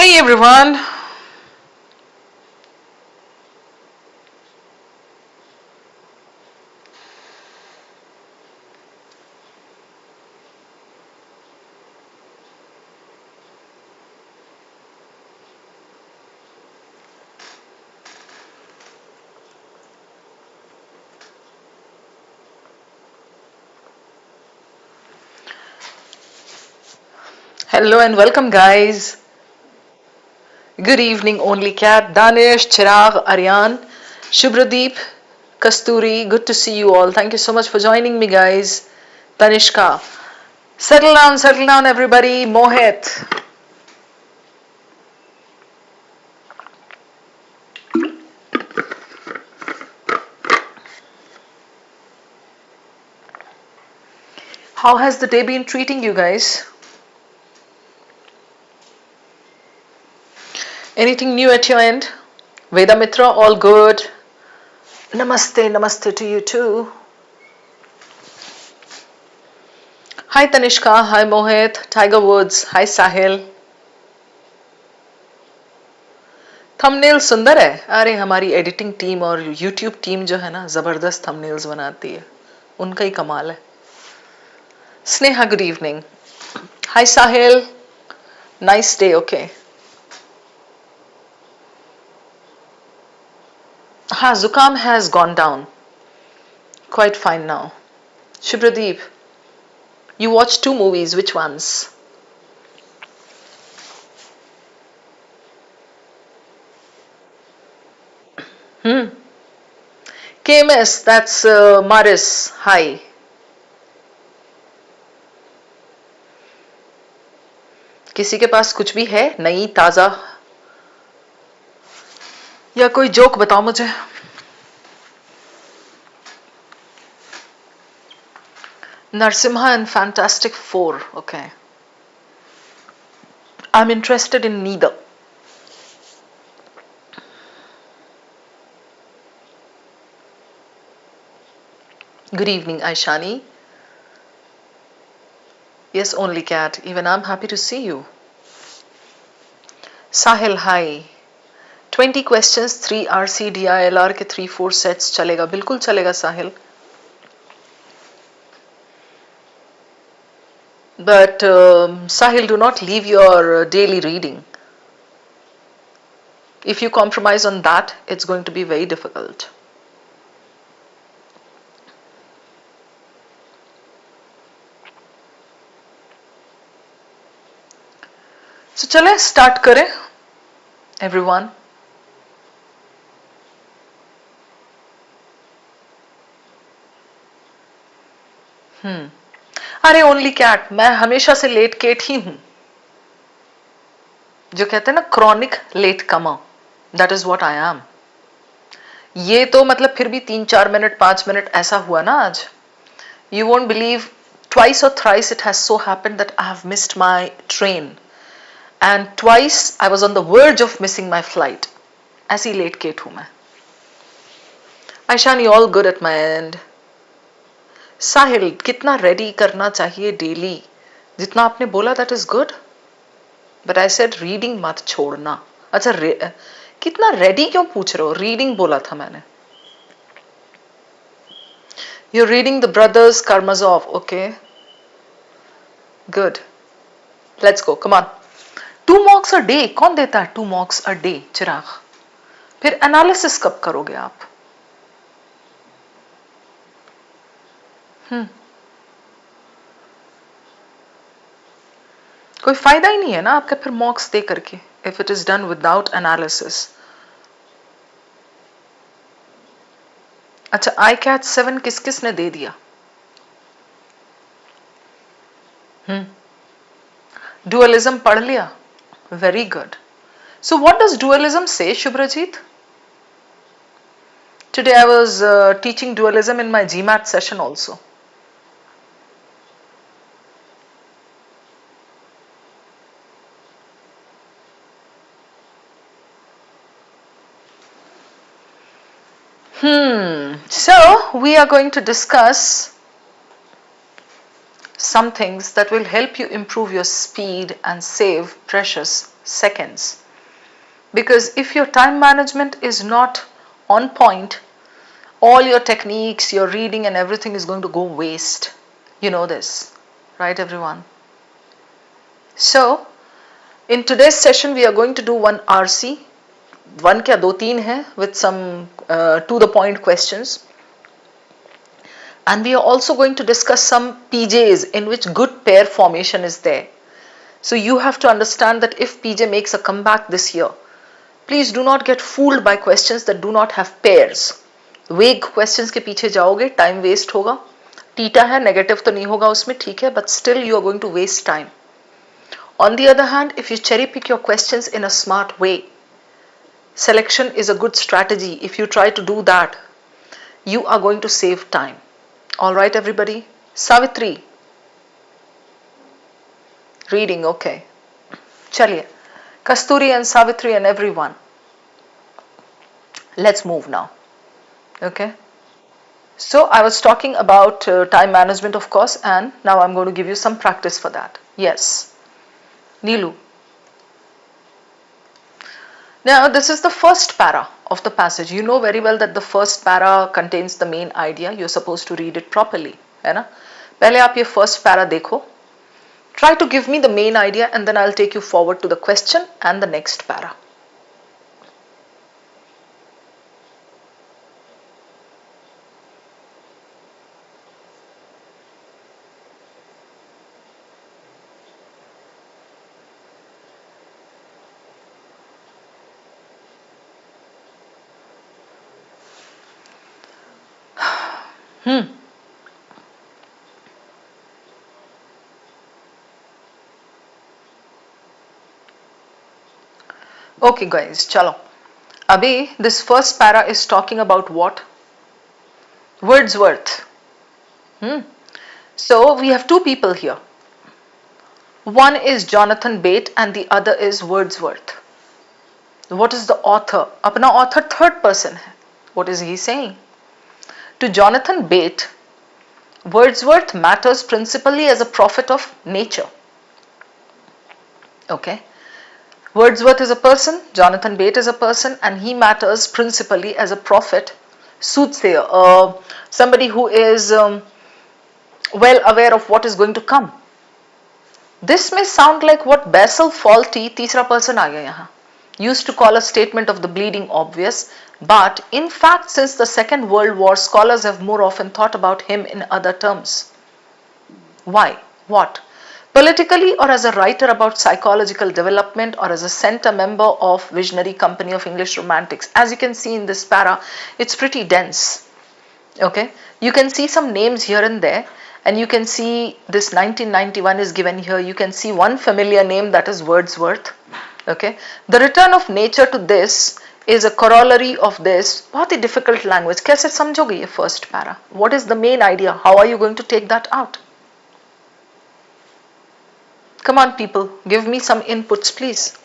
Hey everyone. Hello and welcome guys. Good evening only cat. Danish, Chirag, Aryan, Shubhradeep, Kasturi. Good to see you all. Thank you so much for joining me guys. Tanishka. Settle down everybody. Mohit. How has the day been treating you guys? Anything new at your end? Veda Mitra, all good. Namaste, namaste to you too. Hi Tanishka, hi Mohit, Tiger Woods, hi Sahil. Thumbnail सुंदर है. अरे हमारी editing team और YouTube team जो है ना जबरदस्त thumbnails बनाती है. उनका ही कमाल है. Sneha, good evening. Hi Sahil, nice day. Okay. हाँ, zukam has gone down. Quite fine now. Shubhradeep, you watched 2 movies. Which ones? KMS, that's Maris. Hi. किसी के पास कुछ भी है नई ताजा या कोई जोक बताओ मुझे. Narsimha and Fantastic Four. Okay. I'm interested in neither. Good evening, Aishani. Yes, only cat. Even I'm happy to see you. Sahil, hi. 20 questions, 3 RCDILR के 3-4 sets चलेगा. बिल्कुल चलेगा साहिल. But Sahil, do not leave your daily reading. If you compromise on that, it's going to be very difficult. So चले start करें, everyone. अरे only cat, मैं हमेशा से लेट केट ही हूं. जो कहते हैं ना chronic late comer, that is what I am. ये तो मतलब फिर भी 3-4 मिनट 5 मिनट ऐसा हुआ ना आज. You won't believe, twice or thrice it has so happened that I have missed my train, and twice I was on the verge of missing my flight. ऐसी लेट केट हूं मैं. Aishani, all good at my end. साहिल, कितना ready करना चाहिए daily? जितना आपने बोला that is good, but I said reading मत छोड़ना. अच्छा, कितना रेडी क्यों पूछ रहे हो? रीडिंग बोला था मैंने. You're reading the brothers Karamazov. Okay, good. Let's go. Come on. 2 mocks a day. कौन देता है 2 mocks a day? चिराग, फिर एनालिसिस कब करोगे आप? कोई फायदा ही नहीं है ना आपका फिर मॉक्स दे करके, if it is done without analysis. अच्छा, ICAT 7 किस किस ने दे दिया? डुअलिज्म पढ़ लिया? Very good. So what does dualism say, Shubhrajit? Today I was teaching dualism in my GMAT session also. So we are going to discuss some things that will help you improve your speed and save precious seconds. Because if your time management is not on point, all your techniques, your reading and everything is going to go waste. You know this, right everyone? So, in today's session we are going to do one RC, one क्या दो तीन है, with some to the point questions. And we are also going to discuss some PJs in which good pair formation is there. So you have to understand that if PJ makes a comeback this year, please do not get fooled by questions that do not have pairs. Vague questions के पीछे जाओगे, time waste होगा. Theta है, negative तो नहीं होगा उसमें, ठीक है, but still you are going to waste time. On the other hand, if you cherry pick your questions in a smart way, selection is a good strategy. If you try to do that, you are going to save time. Alright everybody, Savitri. Reading, okay. Chaliye. Kasturi and Savitri and everyone. Let's move now. Okay. So I was talking about time management of course, and now I'm going to give you some practice for that. Yes. Neelu. Now this is the first para of the passage. You know very well that the first para contains the main idea. You're supposed to read it properly, है ना? पहले आप ये first para देखो. Try to give me the main idea and then I'll take you forward to the question and the next para. Okay guys, chalo. Abhi, this first para is talking about what? Wordsworth. So we have two people here. One is Jonathan Bate and the other is Wordsworth. What is the author? Apna author third person hai. What is he saying? To Jonathan Bate, Wordsworth matters principally as a prophet of nature. Okay. Wordsworth is a person, Jonathan Bate is a person, and he matters principally as a prophet, soothsayer, somebody who is well aware of what is going to come. This may sound like what Basil Fawlty, तीसरा person आ गया यहाँ, used to call a statement of the bleeding obvious, but in fact since the Second World War, scholars have more often thought about him in other terms. Why? What? Politically, or as a writer about psychological development, or as a center member of Visionary Company of English Romantics. As you can see in this para, it's pretty dense. Okay, you can see some names here and there, and you can see this 1991 is given here. You can see one familiar name, that is Wordsworth. Okay, the return of nature to this is a corollary of this. बहुत ही difficult language. कैसे समझोगे ये first para? What is the main idea? How are you going to take that out? Come on people, give me some inputs please.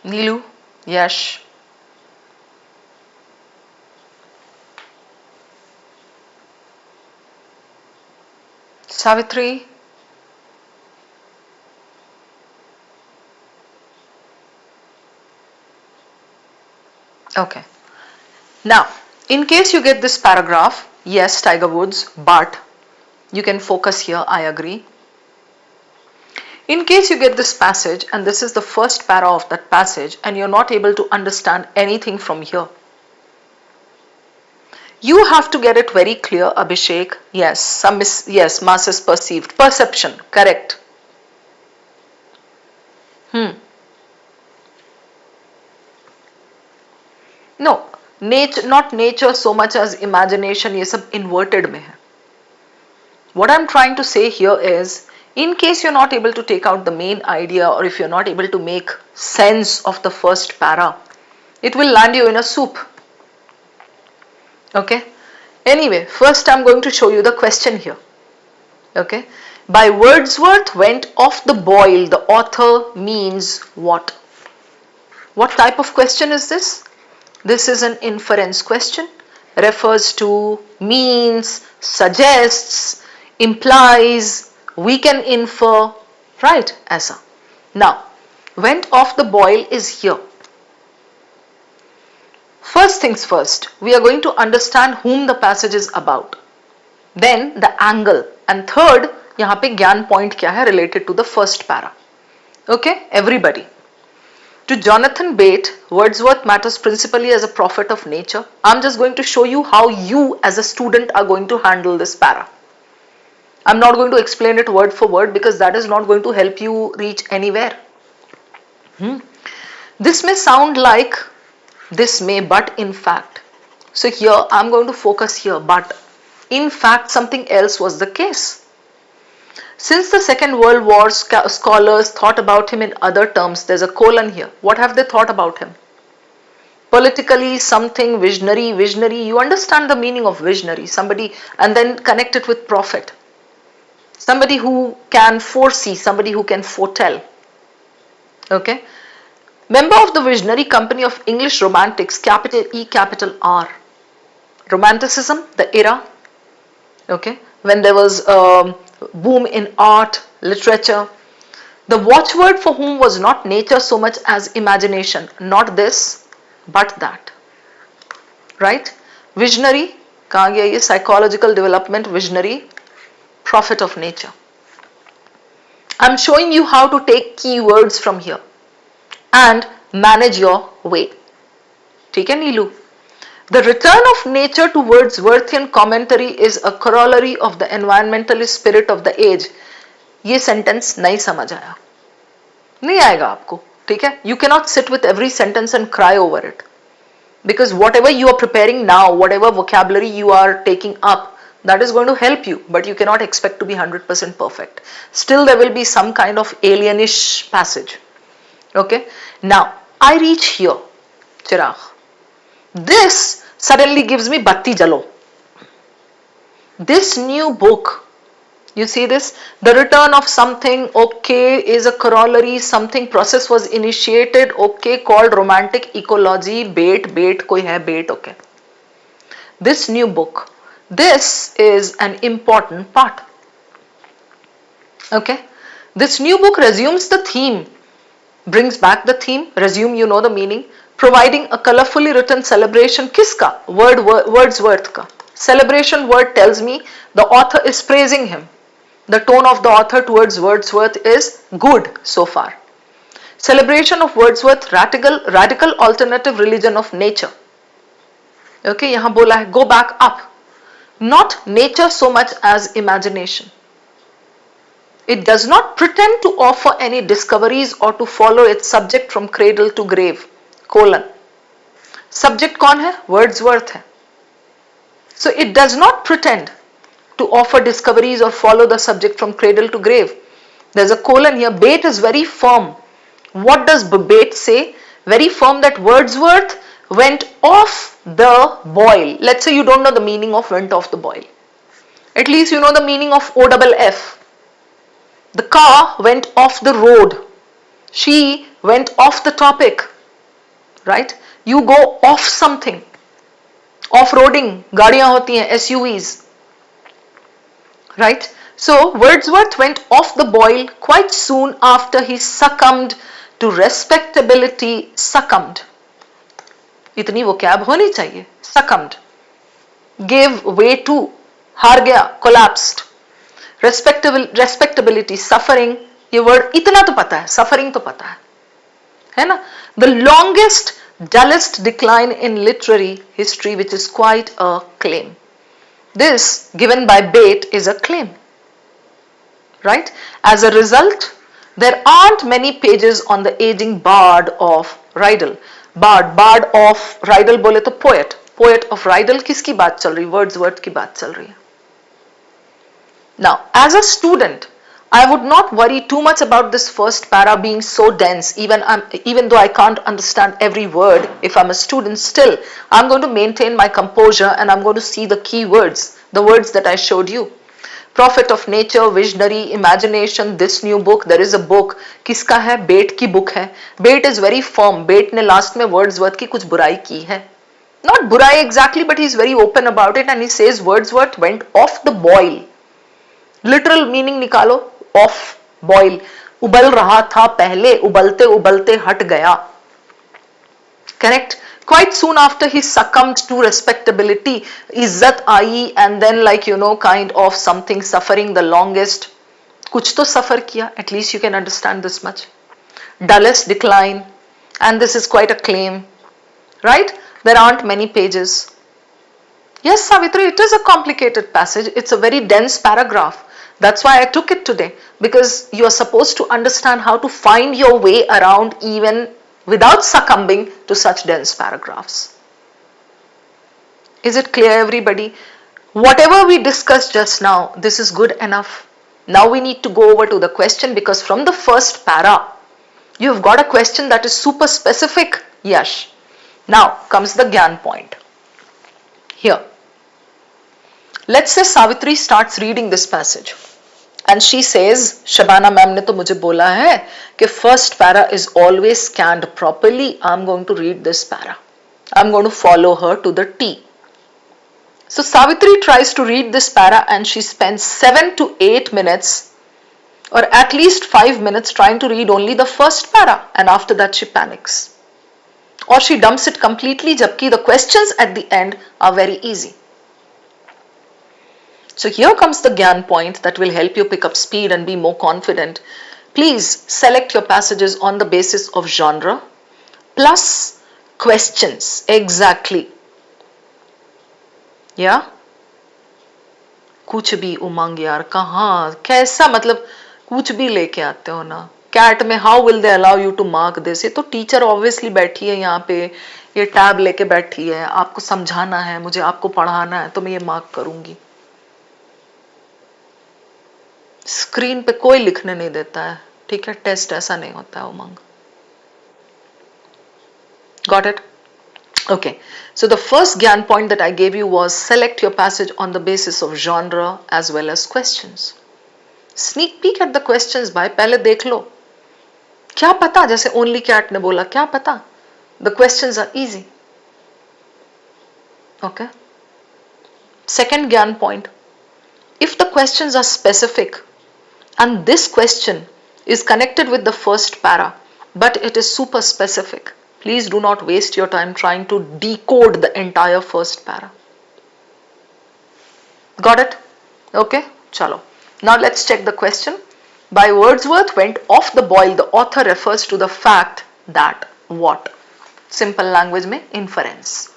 Neelu, Yash. Savitri. Okay. Now, in case you get this paragraph, yes, Tiger Woods, but you can focus here, I agree. In case you get this passage and this is the first para of that passage and you're not able to understand anything from here, you have to get it very clear, Abhishek. Yes, yes, mass is perceived. Perception, correct. No, nature, not nature so much as imagination, ये सब inverted में है. What I'm trying to say here is, in case you're not able to take out the main idea, or if you're not able to make sense of the first para, it will land you in a soup. Okay. Anyway, first I'm going to show you the question here. Okay. By Wordsworth went off the boil, the author means what? What type of question is this? This is an inference question, refers to, means, suggests, implies, we can infer, right? ऐसा. Now, went off the boil is here. First things first, we are going to understand whom the passage is about. Then the angle, and third, यहाँ पे ज्ञान point क्या है related to the first para. Okay, everybody. To Jonathan Bate, Wordsworth matters principally as a prophet of nature. I'm just going to show you how you as a student are going to handle this para. I'm not going to explain it word for word because that is not going to help you reach anywhere. This may sound like this may, but in fact. So here I'm going to focus here, but in fact something else was the case. Since the Second World War, scholars thought about him in other terms. There's a colon here. What have they thought about him? Politically, something, visionary. You understand the meaning of visionary. Somebody, and then connect it with prophet. Somebody who can foresee, somebody who can foretell. Okay. Member of the Visionary Company of English Romantics, capital E, capital R. Romanticism, the era. Okay. When there was boom in art, literature. The watchword for whom was not nature so much as imagination. Not this, but that. Right? Visionary, कहाँ गया ये? Psychological development, visionary, prophet of nature. I'm showing you how to take keywords from here and manage your way. ठीक है नीलू? The return of nature to Wordsworthian commentary is a corollary of the environmentalist spirit of the age. ये sentence नहीं समझ आया, नहीं आएगा आपको, ठीक है? You cannot sit with every sentence and cry over it, because whatever you are preparing now, whatever vocabulary you are taking up, that is going to help you, but you cannot expect to be 100% perfect. Still there will be some kind of alienish passage. Okay, now I reach here, Chirag. This suddenly gives me batti jalo. This new book, you see this? The return of something, okay, is a corollary, something process was initiated, okay, called romantic ecology, bait, koi hai bait, okay. This new book, this is an important part. Okay, this new book resumes the theme, brings back the theme, resume, you know the meaning, providing a colorfully written celebration. Kiska? Wordsworth ka. Celebration word tells me the author is praising him. The tone of the author towards Wordsworth is good so far. Celebration of Wordsworth, radical alternative religion of nature. Okay, यहाँ बोला है, go back up. Not nature so much as imagination. It does not pretend to offer any discoveries or to follow its subject from cradle to grave. Colon. Subject कौन है? Wordsworth है. So it does not pretend to offer discoveries or follow the subject from cradle to grave. There's a colon here. Bate is very firm. What does Bate say? Very firm that Wordsworth went off the boil. Let's say you don't know the meaning of went off the boil. At least you know the meaning of OFF. The car went off the road. She went off the topic. Right? You go off something. Off-roading, गाड़ियां होती हैं, SUVs. Right? So Wordsworth went off the boil quite soon after he succumbed to respectability. Succumbed. इतनी vocab होनी चाहिए. Succumbed. Gave way to. हार गया. Collapsed. Respectability. Suffering. ये word इतना तो पता है. Suffering तो पता है. है ना? The longest, dullest decline in literary history, which is quite a claim. This, given by Bate, is a claim. Right? As a result, there aren't many pages on the aging bard of Rydal. Bard of Rydal बोले तो poet. Poet of Rydal किसकी बात चल रही? Wordsworth की बात चल रही है. Now, as a student, I would not worry too much about this first para being so dense, even though I can't understand every word. If I'm a student, still I'm going to maintain my composure and I'm going to see the key words, the words that I showed you. prophet of nature, visionary, imagination, this new book, there is a book. किसका है? बेट की book है. बेट is very firm. बेट ने last में Wordsworth की कुछ बुराई की है. Not burai exactly, but he's very open about it and he says Wordsworth went off the boil. Literal meaning निकालो, off boil. उबल रहा था पहले, उबलते उबलते हट गया. Correct? Quite soon after he succumbed to respectability, izzat aayi, and then kind of something suffering the longest. कुछ तो suffer किया, at least you can understand this much. Dullest decline, and this is quite a claim, right? There aren't many pages. Yes, Savitri, it is a complicated passage. It's a very dense paragraph. That's why I took it today, because you are supposed to understand how to find your way around even without succumbing to such dense paragraphs. Is it clear, everybody? Whatever we discussed just now, this is good enough. Now we need to go over to the question, because from the first para, you've got a question that is super specific, Yash. Now comes the Gyan point. Here, let's say Savitri starts reading this passage and she says, Shabana Ma'am ने तो मुझे बोला है कि first para is always scanned properly. I'm going to read this para. I'm going to follow her to the T. So Savitri tries to read this para and she spends 7 to 8 minutes or at least 5 minutes trying to read only the first para, and after that she panics. Or she dumps it completely, jabki the questions at the end are very easy. So here comes the Gyan point that will help you pick up speed and be more confident. Please select your passages on the basis of genre plus questions. Exactly. Yeah? कुछ भी उमंग यार, कहाँ कैसा, मतलब कुछ भी लेके आते हो ना. कैट में how will they allow you to mark this? ये तो टीचर ऑब्वियसली बैठी है यहाँ पे, ये टैब लेके बैठी है, आपको समझाना है, मुझे आपको पढ़ाना है, तो मैं ये मार्क करूंगी. स्क्रीन पे कोई लिखने नहीं देता है, ठीक है? टेस्ट ऐसा नहीं होता है उमंग. Got it? Okay, so the first Gyan point that I gave you was select your passage on the basis of genre as well as questions. Sneak peek at the questions भाई, पहले देख लो. क्या पता, जैसे ओनली कैट ने बोला, क्या पता. The questions are easy. Okay. Second Gyan point. If the questions are specific and this question is connected with the first para, but it is super specific, please do not waste your time trying to decode the entire first para. Got it? Okay, chalo. Now let's check the question. By Wordsworth went off the boil, the author refers to the fact that what? Simple language में inference.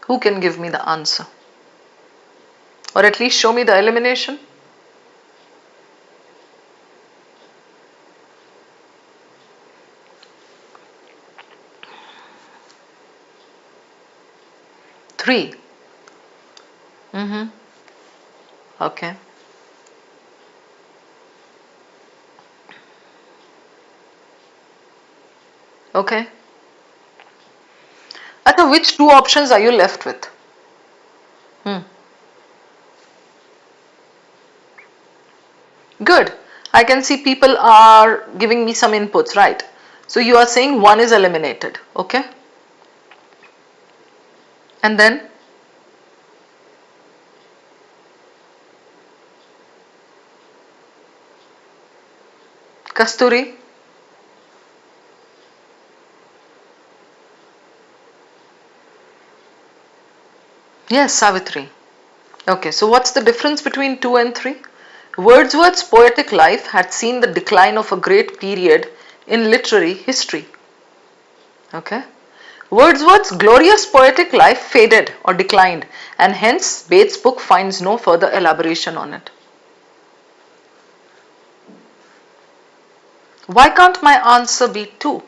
Who can give me the answer? Or at least show me the elimination? Three. Okay. Okay. Ata, which two options are you left with? Good. I can see people are giving me some inputs, right? So you are saying one is eliminated, okay? And then? Kasturi? Yes, Savitri. Okay, so what's the difference between 2 and 3? Wordsworth's poetic life had seen the decline of a great period in literary history. Okay. Wordsworth's glorious poetic life faded or declined, and hence Bates' book finds no further elaboration on it. Why can't my answer be 2?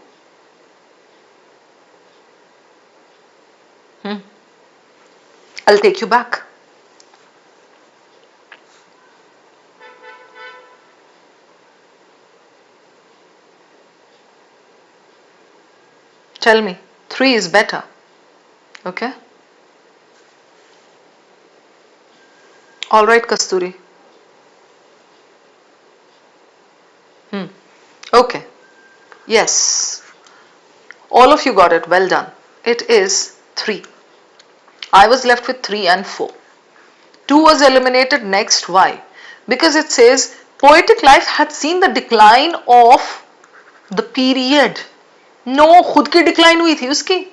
I'll take you back. Tell me, 3 is better. Okay? Alright, Kasturi. Okay. Yes. All of you got it. Well done. It is 3. I was left with 3 and 4. 2 was eliminated. Next, why? Because it says poetic life had seen the decline of the period. No, खुद की decline हुई थी उसकी.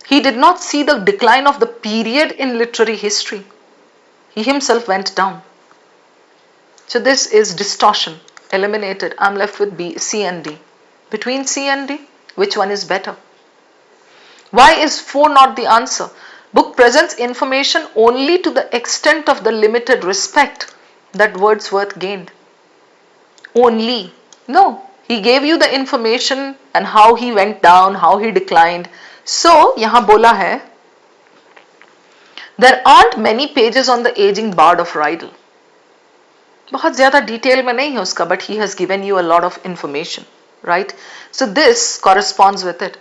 He did not see the decline of the period in literary history. He himself went down. So this is distortion. Eliminated. I'm left with B, C and D. Between C and D, which one is better? Why is 4 not the answer? Book presents information only to the extent of the limited respect that Wordsworth gained. Only. No. He gave you the information and how he went down, how he declined. So, यहाँ बोला है, there aren't many pages on the aging bard of Rydal. बहुत ज़्यादा detail में नहीं है उसका, but he has given you a lot of information, right? So this corresponds with it.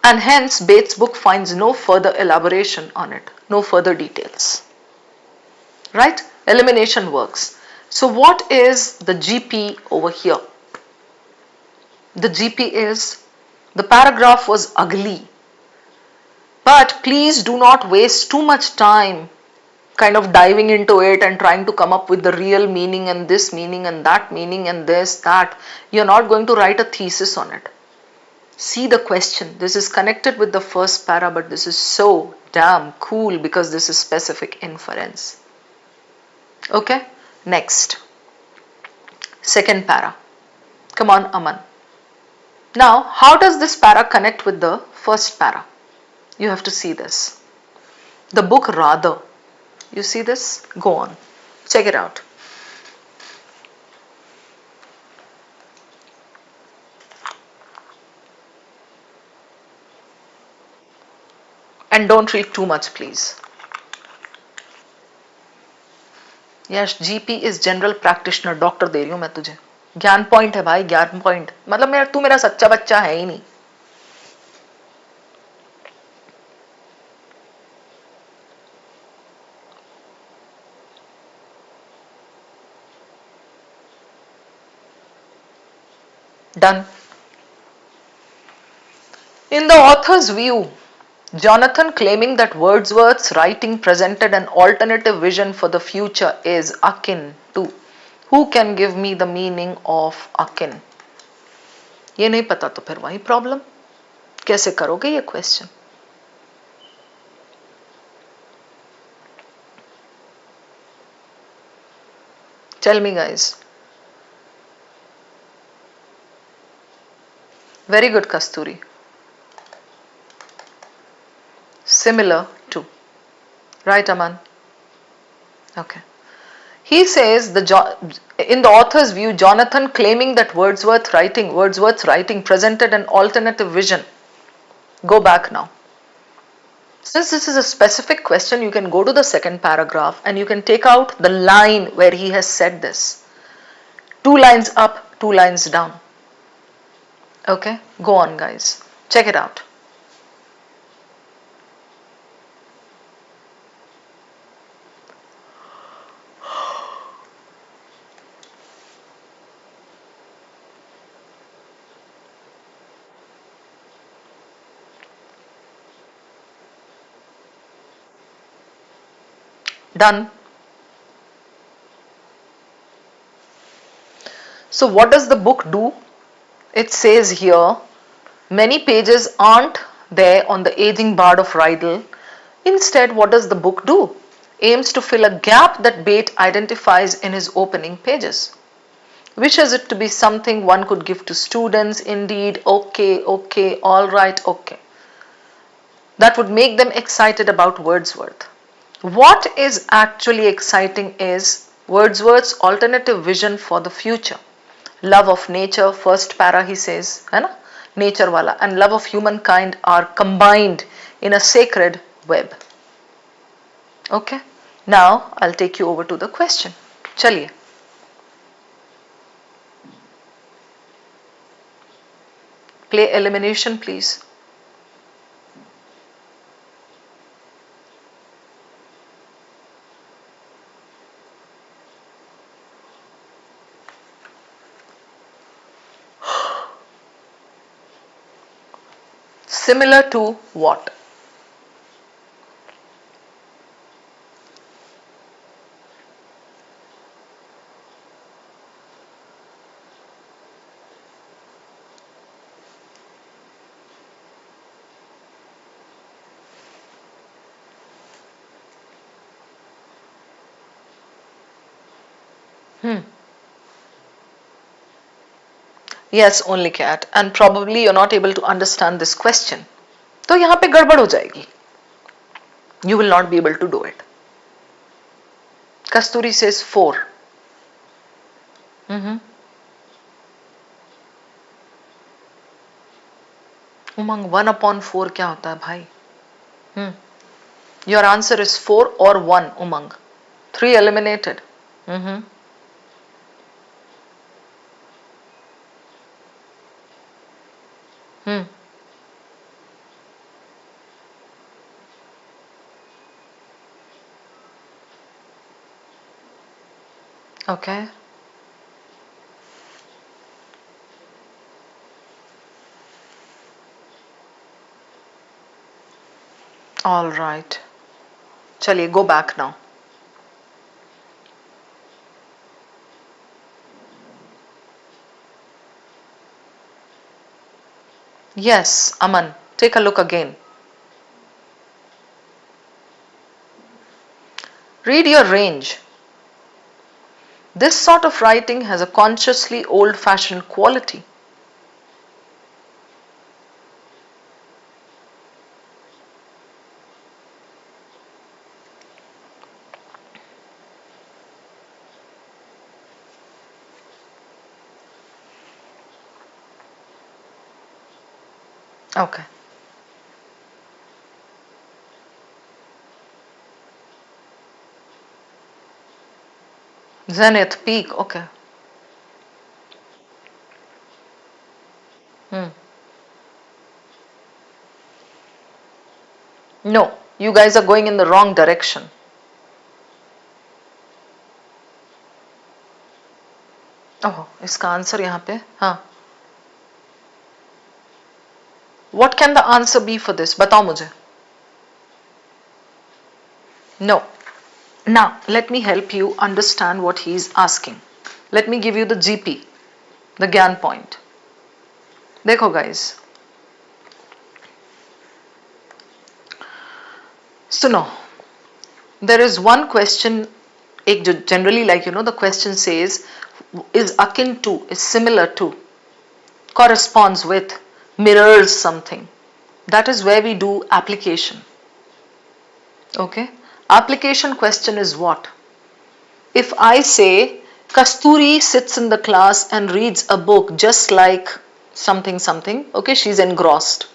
And hence Bates' book finds no further elaboration on it, no further details. Right? Elimination works. So what is the GP over here? The GP is, the paragraph was ugly, but please do not waste too much time kind of diving into it and trying to come up with the real meaning and this meaning and that meaning and this, that. You're not going to write a thesis on it. See the question. This is connected with the first para, but this is so damn cool because this is specific inference. Okay, next. Second para. Come on, Aman. Now, how does this para connect with the first para? You have to see this. The book rather. You see this? Go on. Check it out. And don't read too much, please. Yes, GP is general practitioner. Doctor दे रही हूं मैं तुझे. ज्ञान point है भाई, ज्ञान point. मतलब तू मेरा सच्चा बच्चा है ही नहीं. Done. In the author's view, Jonathan claiming that Wordsworth's writing presented an alternative vision for the future is akin to. Who can give me the meaning of akin? ये नहीं पता तो फिर वही प्रॉब्लम. कैसे करोगे ये question? Tell me, guys. Very good, Kasturi. Similar to. Right, Aman? Okay. He says, in the author's view, Jonathan claiming that Wordsworth's writing presented an alternative vision. Go back now. Since this is a specific question, you can go to the second paragraph and you can take out the line where he has said this. 2 lines up, 2 lines down. Okay, go on, guys. Check it out. Done. So what does the book do? It says here, many pages aren't there on the aging bard of Rydal. Instead, what does the book do? Aims to fill a gap that Bates identifies in his opening pages. Wishes it to be something one could give to students. Indeed, okay, all right, okay. That would make them excited about Wordsworth. What is actually exciting is Wordsworth's alternative vision for the future. Love of nature, first para he says, है ना? Nature wala, and love of humankind are combined in a sacred web. Okay, now I'll take you over to the question. Chaliye. Play elimination, please. Similar to what? Yes, only cat. And probably you're not able to understand this question. तो यहाँ पे गड़बड़ हो जाएगी. You will not be able to do it. Kasturi says 4. उमंग 1/4 क्या होता है भाई? Your answer is 4 or 1, Umang. 3 eliminated. Okay. All right. Chaliye, go back now. Yes, Aman, take a look again. Read your range. This sort of writing has a consciously old-fashioned quality. Okay. Zenith, peak, okay. No, you guys are going in the wrong direction. Oh, इसका answer यहाँ पे, हाँ. What can the answer be for this? बताओ मुझे. No. Now, let me help you understand what he is asking. Let me give you the GP, the Gyan point. देखो guys. So now, there is one question, generally like the question says, is akin to, is similar to, corresponds with, mirrors something. That is where we do application. Okay. Application question is what? If I say Kasturi sits in the class and reads a book just like something something, okay, she's engrossed.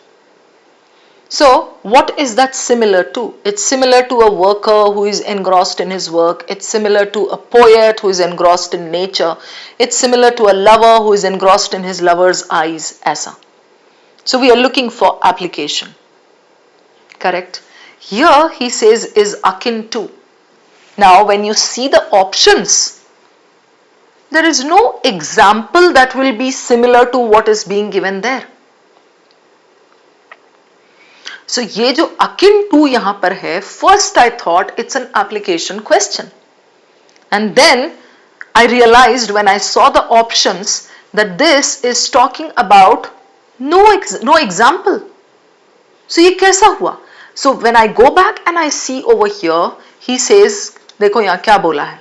So what is that similar to? It's similar to a worker who is engrossed in his work. It's similar to a poet who is engrossed in nature. It's similar to a lover who is engrossed in his lover's eyes. Aisa. So we are looking for application. Correct? Here he says is akin to. Now when you see the options, there is no example that will be similar to what is being given there. So ये जो akin to यहाँ पर है, first I thought it's an application question. And then I realized when I saw the options that this is talking about no example. So ये कैसा हुआ? So when I go back and I see over here, he says, देखो यहाँ क्या बोला है?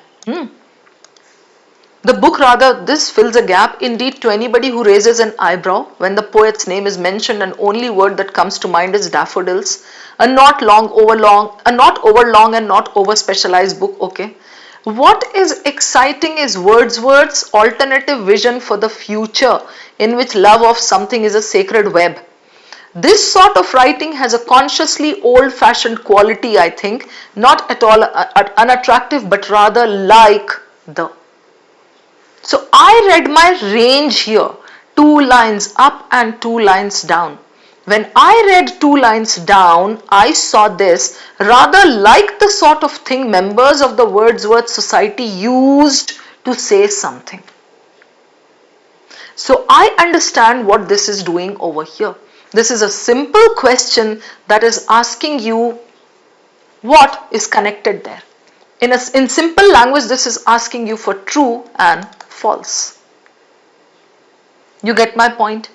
The book rather, this fills a gap indeed to anybody who raises an eyebrow when the poet's name is mentioned and only word that comes to mind is daffodils. A not over long and not over specialized book, okay. What is exciting is Wordsworth's alternative vision for the future in which love of something is a sacred web. This sort of writing has a consciously old-fashioned quality, I think, not at all unattractive, but rather like the. So I read my range here, 2 lines up and 2 lines down. When I read 2 lines down, I saw this rather like the sort of thing members of the Wordsworth Society used to say something. So I understand what this is doing over here. This is a simple question that is asking you what is connected there. In simple language, this is asking you for true and false. You get my point?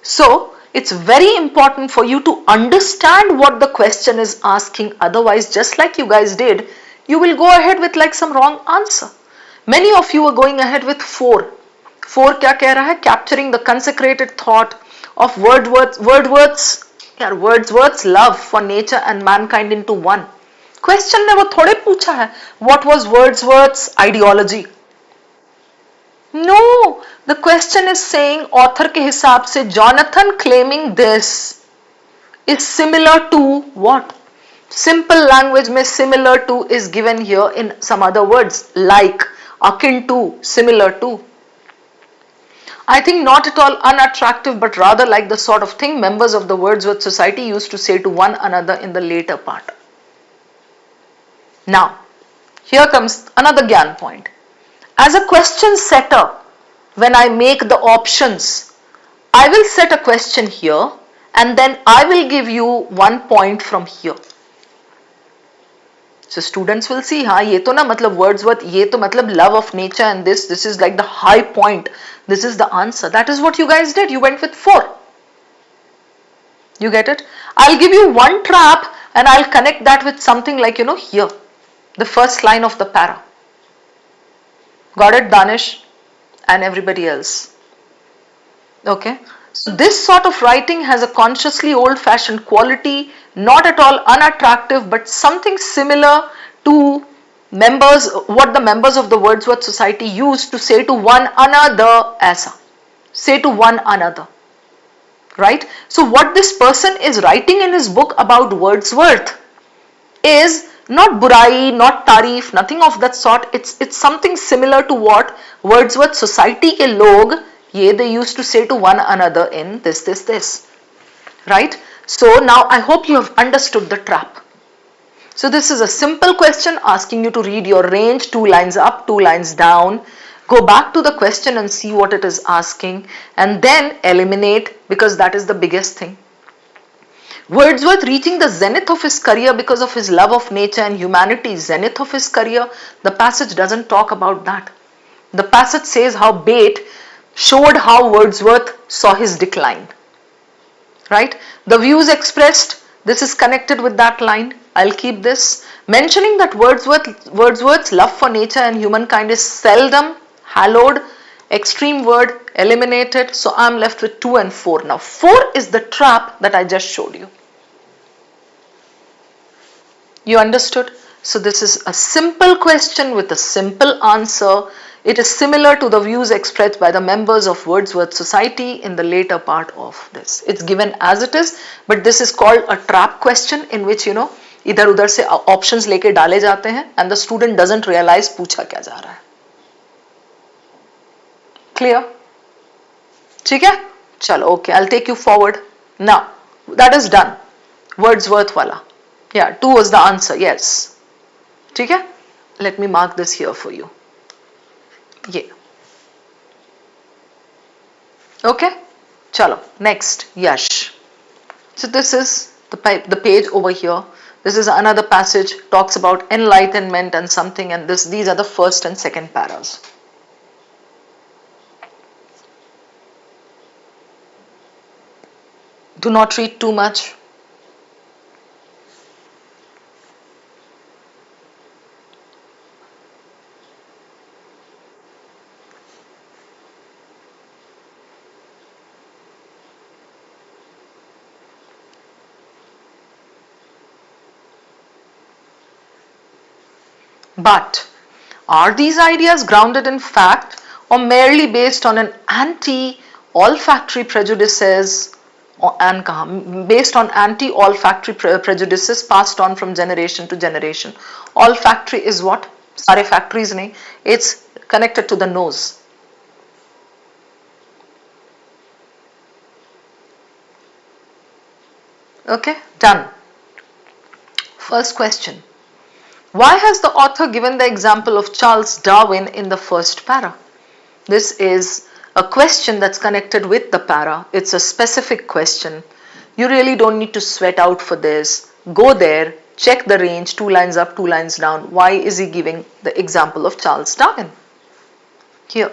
So it's very important for you to understand what the question is asking. Otherwise, just like you guys did, you will go ahead with like some wrong answer. Many of you are going ahead with 4. 4 क्या कह रहा है? Capturing the consecrated thought of Wordsworth's love for nature and mankind into one. Question ने वो थोड़े पूछा है what was Wordsworth's ideology? No, the question is saying author के हिसाब से Jonathan claiming this is similar to what? Simple language में similar to is given here in some other words like, akin to, similar to. I think not at all unattractive, but rather like the sort of thing members of the Wordsworth Society used to say to one another in the later part. Now, here comes another Gyan point. As a question setter, when I make the options, I will set a question here and then I will give you 1 point from here. So students will see, हाँ ये तो ना मतलब Wordsworth, ये तो मतलब love of nature and this is like the high point. This is the answer. That is what you guys did. You went with 4. You get it? I'll give you 1 trap and I'll connect that with something like, here. The first line of the para. Got it, Danish and everybody else? Okay. So this sort of writing has a consciously old-fashioned quality, not at all unattractive, but something similar to what the members of the Wordsworth Society used to say to one another, ऐसा. Say to one another. Right? So what this person is writing in his book about Wordsworth is not burai, not tarif, nothing of that sort. It's something similar to what Wordsworth Society ke log, they used to say to one another in this. Right? So now I hope you have understood the trap. So this is a simple question asking you to read your range, 2 lines up, 2 lines down. Go back to the question and see what it is asking and then eliminate, because that is the biggest thing. Wordsworth reaching the zenith of his career because of his love of nature and humanity. Zenith of his career, the passage doesn't talk about that. The passage says how Bate showed how Wordsworth saw his decline. Right? The views expressed, this is connected with that line. I'll keep this. Mentioning that Wordsworth's love for nature and humankind is seldom hallowed, extreme word, eliminated. So I'm left with 2 and 4. Now 4 is the trap that I just showed you. You understood? So this is a simple question with a simple answer. It is similar to the views expressed by the members of Wordsworth Society in the later part of this. It's given as it is, but this is called a trap question in which, इधर उधर से options लेके डाले जाते हैं and the student doesn't realize पूछा क्या जा रहा है. Clear? ठीक है? चलो, okay, I'll take you forward. Now, that is done. Wordsworth वाला. Yeah, 2 was the answer, yes. ठीक है? Let me mark this here for you. Yeah. Okay? Chalo, next, Yash. So this is the page over here. This is another passage, talks about enlightenment and something, and these are the first and second paras. Do not read too much. But are these ideas grounded in fact or merely based on an anti-olfactory prejudices and कहाँ? Based on anti-olfactory prejudices passed on from generation to generation. Olfactory is what? सारे factories नहीं. It's connected to the nose. Okay, done. First question. Why has the author given the example of Charles Darwin in the first para? This is a question that's connected with the para. It's a specific question. You really don't need to sweat out for this. Go there, check the range, 2 lines up, 2 lines down. Why is he giving the example of Charles Darwin? Here.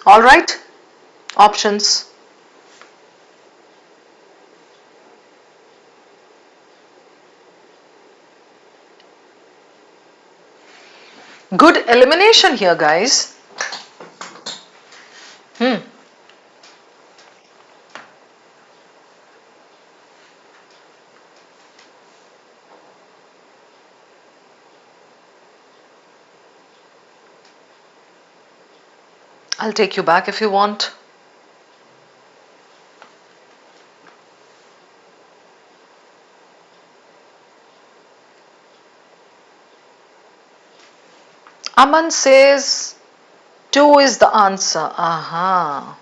All right, options. Good elimination here, guys. I'll take you back if you want. Aman says 2 is the answer. Aha.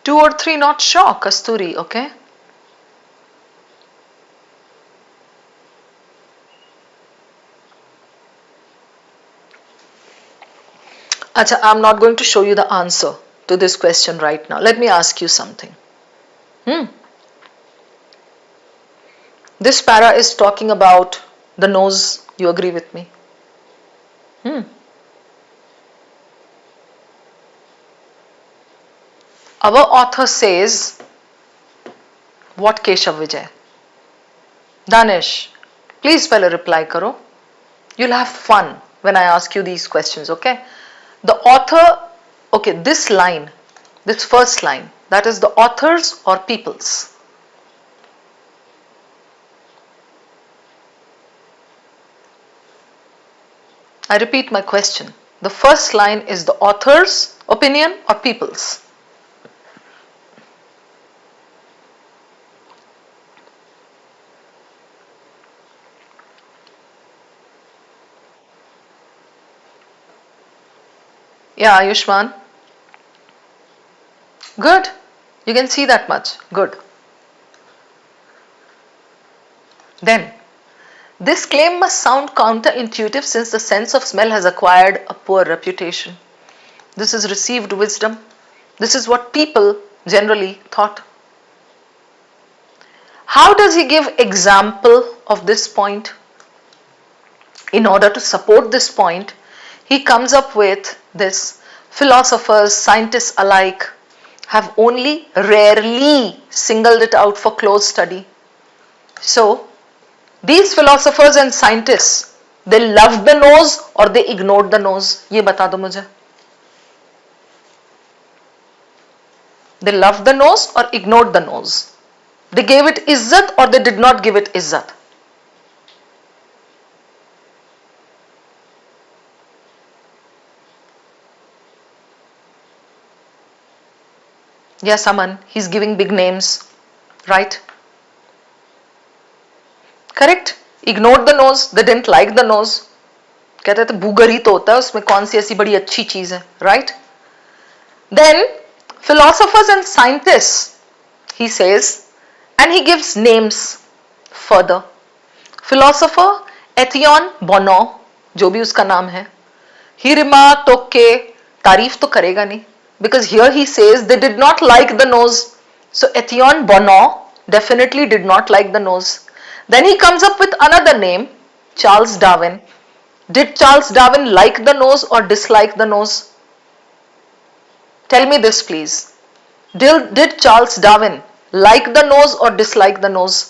Two or three, not sure, Kasturi, okay? Acha, I'm not going to show you the answer to this question right now. Let me ask you something. This para is talking about the nose. You agree with me? Our author says, what Keshav Vijay? Danish, please spell a reply karo. You'll have fun when I ask you these questions, okay? The author, okay, this line, this first line, that is the authors or people's? I repeat my question. The first line is the author's opinion or people's? Yeah, Ayushman. Good. You can see that much. Good. Then, this claim must sound counterintuitive since the sense of smell has acquired a poor reputation. This is received wisdom. This is what people generally thought. How does he give example of this point? In order to support this point, he comes up with this: philosophers, scientists alike have only rarely singled it out for close study. So, these philosophers and scientists, they loved the nose or they ignored the nose? ये बता दो मुझे. They loved the nose or ignored the nose? They gave it izzat or they did not give it izzat? Yes, Aman, he's giving big names, right? Correct? Ignored the nose, they didn't like the nose. कहते थे बूगर ही तो होता है, उसमें कौन सी ऐसी बड़ी अच्छी चीज है, right? Then philosophers and scientists, he says, and he gives names further. Philosopher Etienne Bono, जो भी उसका नाम है, he remarked, okay, तारीफ तो करेगा नहीं, because here he says they did not like the nose. So Etienne Bono definitely did not like the nose. Then he comes up with another name, Charles Darwin. Did Charles Darwin like the nose or dislike the nose? Tell me this please. Did Charles Darwin like the nose or dislike the nose?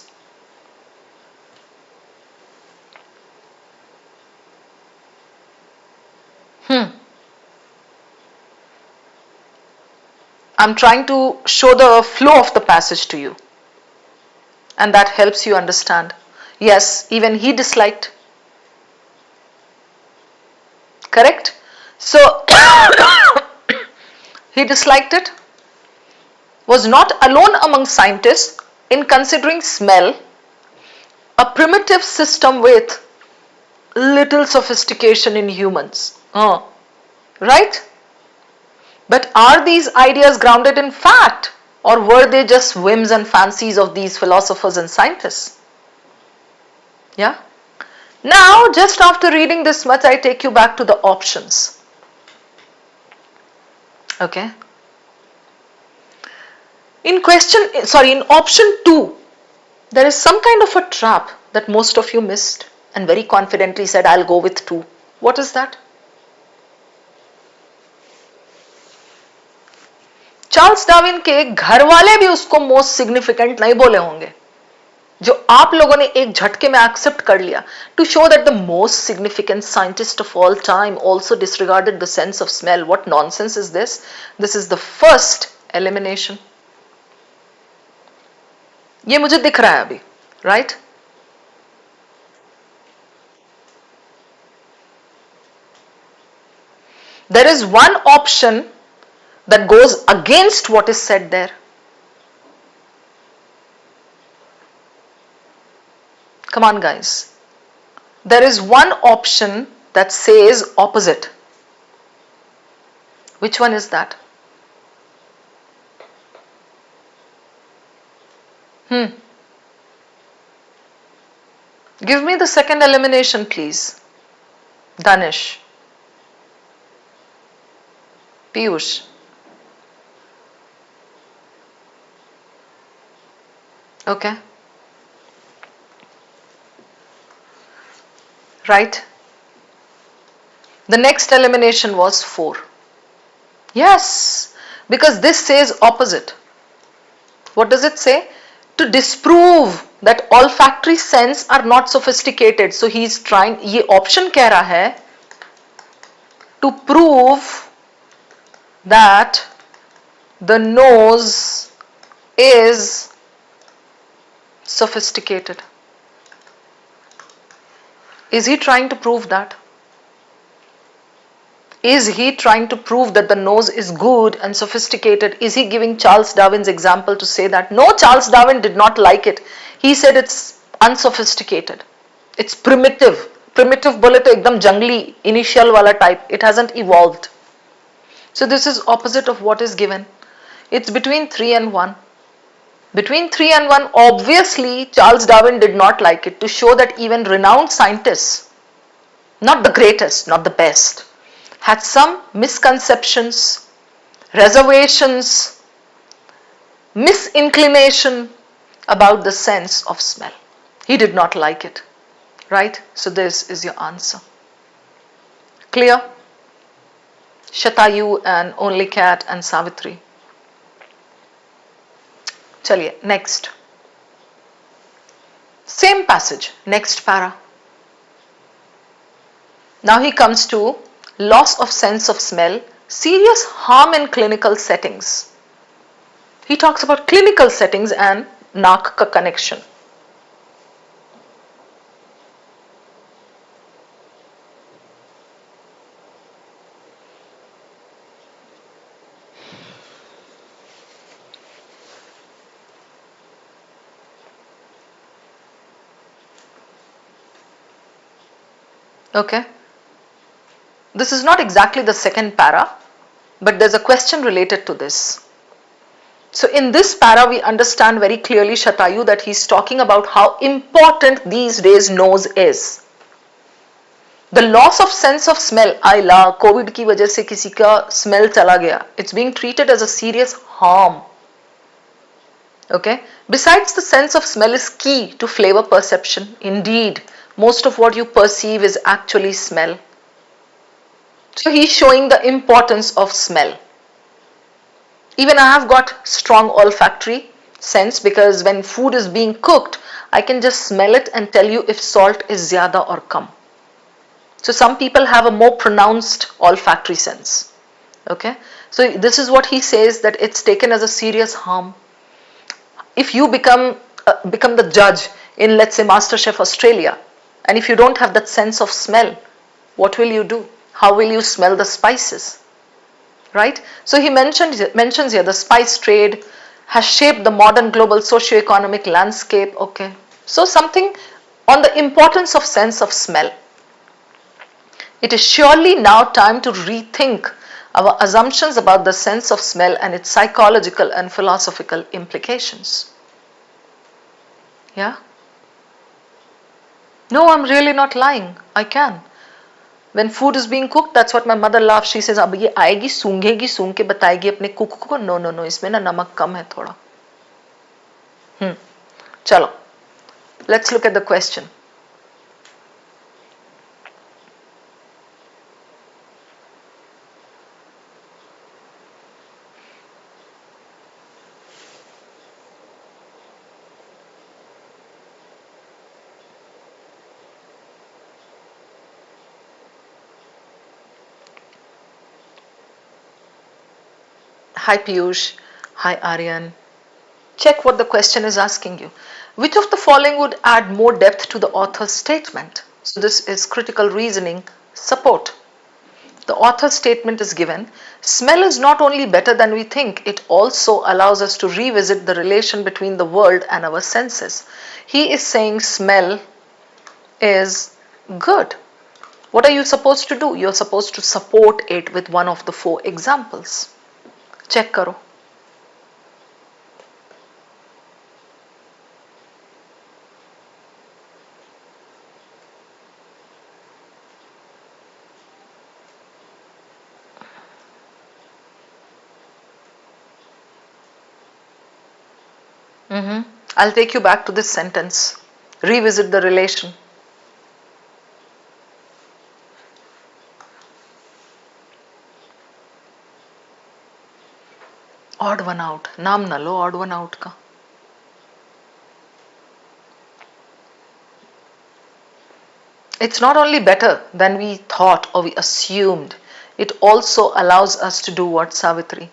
I'm trying to show the flow of the passage to you, and that helps you understand. Yes, even he disliked. Correct? So, he disliked it, was not alone among scientists in considering smell a primitive system with little sophistication in humans. Right? But are these ideas grounded in fact, or were they just whims and fancies of these philosophers and scientists? Yeah? Now, just after reading this much, I take you back to the options. Okay? In option 2, there is some kind of a trap that most of you missed and very confidently said, I'll go with 2. What is that? Charles Darwin के घर वाले भी उसको most significant नहीं बोले होंगे, जो आप लोगों ने एक झटके में एक्सेप्ट कर लिया, to show that the most significant scientist of all time also disregarded the sense of smell. What nonsense is this? This is the first elimination. ये मुझे दिख रहा है अभी, right? There is one option that goes against what is said there. Come on, guys. There is one option that says opposite. Which one is that? Give me the second elimination, please. Danish. Piyush. Okay. Right. The next elimination was 4. Yes, because this says opposite. What does it say? To disprove that olfactory sense are not sophisticated. So he is trying, ये option कह रहा है to prove that the nose is sophisticated. Is he trying to prove that? Is he trying to prove that the nose is good and sophisticated? Is he giving Charles Darwin's example to say that? No, Charles Darwin did not like it. He said it's unsophisticated. It's primitive. Primitive बोले तो एकदम जंगली initial वाला type. It hasn't evolved. So this is opposite of what is given. It's between 3 and 1. Between 3 and 1, obviously Charles Darwin did not like it, to show that even renowned scientists, not the greatest, not the best, had some misconceptions, reservations, misinclination about the sense of smell. He did not like it, right? So this is your answer. Clear? Shatayu and Only Cat and Savitri. Chaliye, next. Same passage, next para. Now he comes to loss of sense of smell, serious harm in clinical settings. He talks about clinical settings and naak ka connection. Okay. This is not exactly the second para, but there's a question related to this. So in this para, we understand very clearly, Shatayu, that he's talking about how important these days nose is. The loss of sense of smell, आइला covid की वजह से किसी का smell चला गया, it's being treated as a serious harm. Okay. Besides, the sense of smell is key to flavor perception. Indeed, Most of what you perceive is actually smell. So he's showing the importance of smell. Even I have got strong olfactory sense, because when food is being cooked, I can just smell it and tell you if salt is zyada or kam. So some people have a more pronounced olfactory sense. Okay, so this is what he says, that it's taken as a serious harm. If you become the judge in, let's say, MasterChef Australia, and if you don't have that sense of smell, what will you do? How will you smell the spices? Right? So he mentions here the spice trade has shaped the modern global socio-economic landscape. Okay, so something on the importance of sense of smell. It is surely now time to rethink our assumptions about the sense of smell and its psychological and philosophical implications. Yeah? No, I'm really not lying. I can. When food is being cooked, that's what my mother laughs. She says, अब ये आएगी सूंघेगी, सूंघ के बताएगी अपने cook को, no no no, इसमें ना नमक कम है थोड़ा. चलो, let's look at the question. Hi Piyush, hi Aryan. Check what the question is asking you. Which of the following would add more depth to the author's statement? So this is critical reasoning support. The author's statement is given, smell is not only better than we think, it also allows us to revisit the relation between the world and our senses. He is saying smell is good. What are you supposed to do? You're supposed to support it with one of the 4 examples. Check karo. I'll take you back to this sentence. Revisit the relation. Odd one out. नाम ना लो odd one out का. It's not only better than we thought or we assumed, it also allows us to do what, Savitri?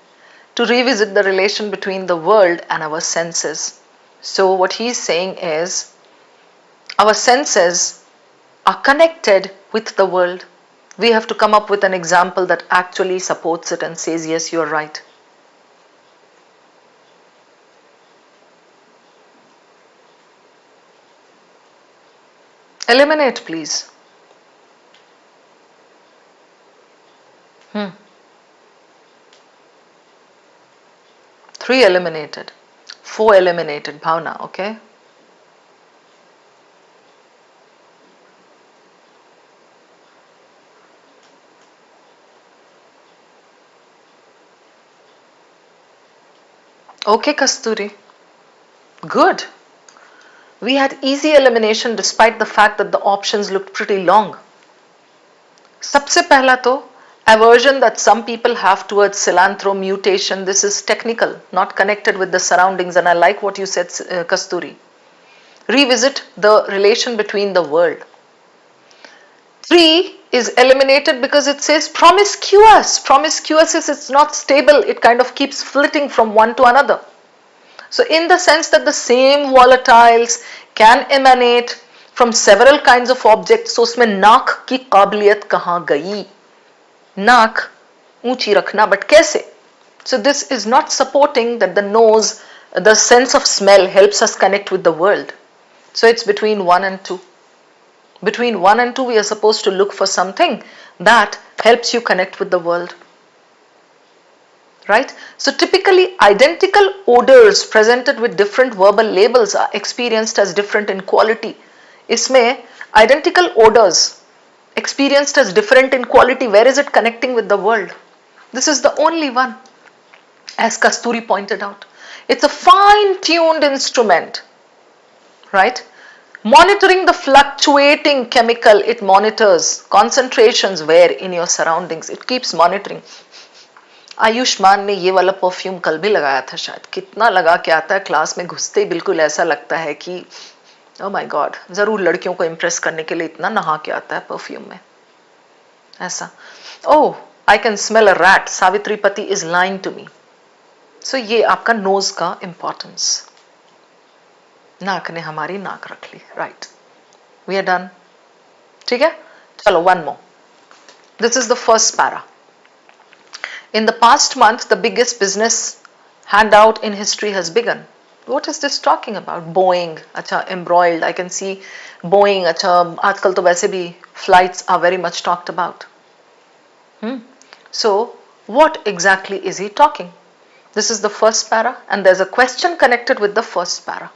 To revisit the relation between the world and our senses. So what he's saying is, our senses are connected with the world. We have to come up with an example that actually supports it and says, yes, you're right. Eliminate, please. 3 eliminated. 4 eliminated, Bhavna, okay? Okay, Kasturi. Good. We had easy elimination despite the fact that the options looked pretty long. सबसे पहला तो aversion that some people have towards cilantro mutation. This is technical, not connected with the surroundings, and I like what you said, Kasturi. Revisit the relation between the world. 3 is eliminated because it says promiscuous. Promiscuous is it's not stable, it kind of keeps flitting from one to another. So in the sense that the same volatiles can emanate from several kinds of objects, so उसमें नाक की काबिलियत कहाँ गई? नाक ऊंची रखना, but कैसे? So this is not supporting that the nose, the sense of smell helps us connect with the world. So it's between 1 and 2. Between 1 and 2 we are supposed to look for something that helps you connect with the world. Right? So typically identical odors presented with different verbal labels are experienced as different in quality. इसमें identical odors experienced as different in quality, where is it connecting with the world? This is the only one, as Kasturi pointed out. It's a fine-tuned instrument, right? Monitoring the fluctuating chemical, it monitors concentrations where in your surroundings, it keeps monitoring. Ayushman ने ये वाला perfume कल भी लगाया था शायद, कितना लगा के आता है, क्लास में घुसते ही बिल्कुल ऐसा लगता है कि ओ माय गॉड, जरूर लड़कियों को इंप्रेस करने के लिए इतना नहा के आता है परफ्यूम में ऐसा. Oh, I can smell a rat, Savitri pati is lying to me. So ये आपका नोज का इंपॉर्टेंस. नाक ने हमारी नाक रख ली. Right, we are done. ठीक है, चलो one more. This is the first para. In the past month, the biggest business handout in history has begun. What is this talking about? Boeing, अच्छा, embroiled. I can see Boeing. अच्छा, आजकल तो वैसे भी flights are very much talked about. So, what exactly is he talking? This is the first para, and there's a question connected with the first para.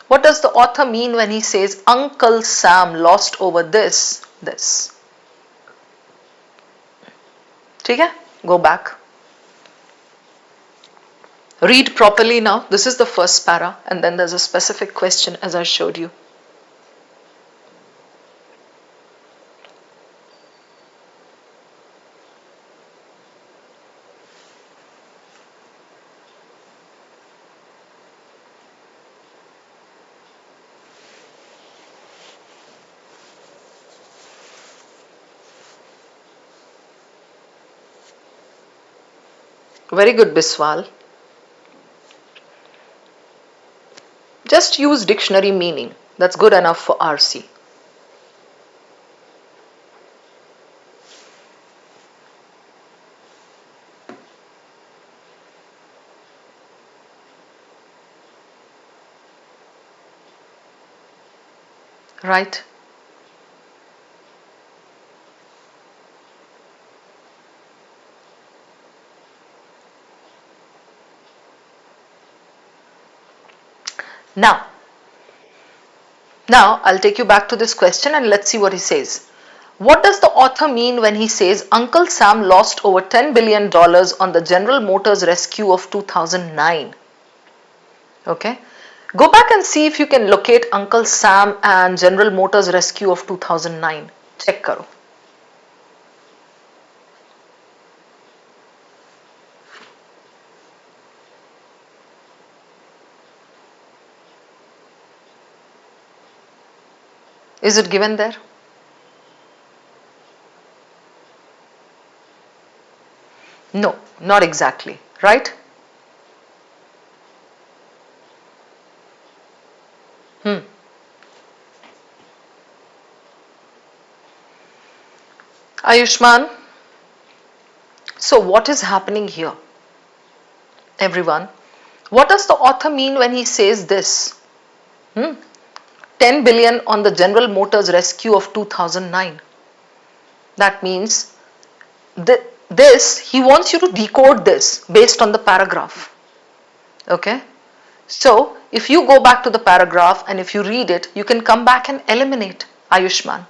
What does the author mean when he says Uncle Sam lost over this? ठीक है? Go back. Read properly now. This is the first para, and then there's a specific question as I showed you. Very good, Biswal. Just use dictionary meaning. That's good enough for RC. Right? Now I'll take you back to this question and let's see what he says. What does the author mean when he says Uncle Sam lost over $10 billion on the General Motors rescue of 2009? Okay. Go back and see if you can locate Uncle Sam and General Motors rescue of 2009. Check karo. Is it given there? No, not exactly, right? Ayushman, so what is happening here? Everyone, what does the author mean when he says this? 10 billion on the General Motors rescue of 2009. That means he wants you to decode this based on the paragraph. Okay? So, if you go back to the paragraph and if you read it, you can come back and eliminate Ayushman.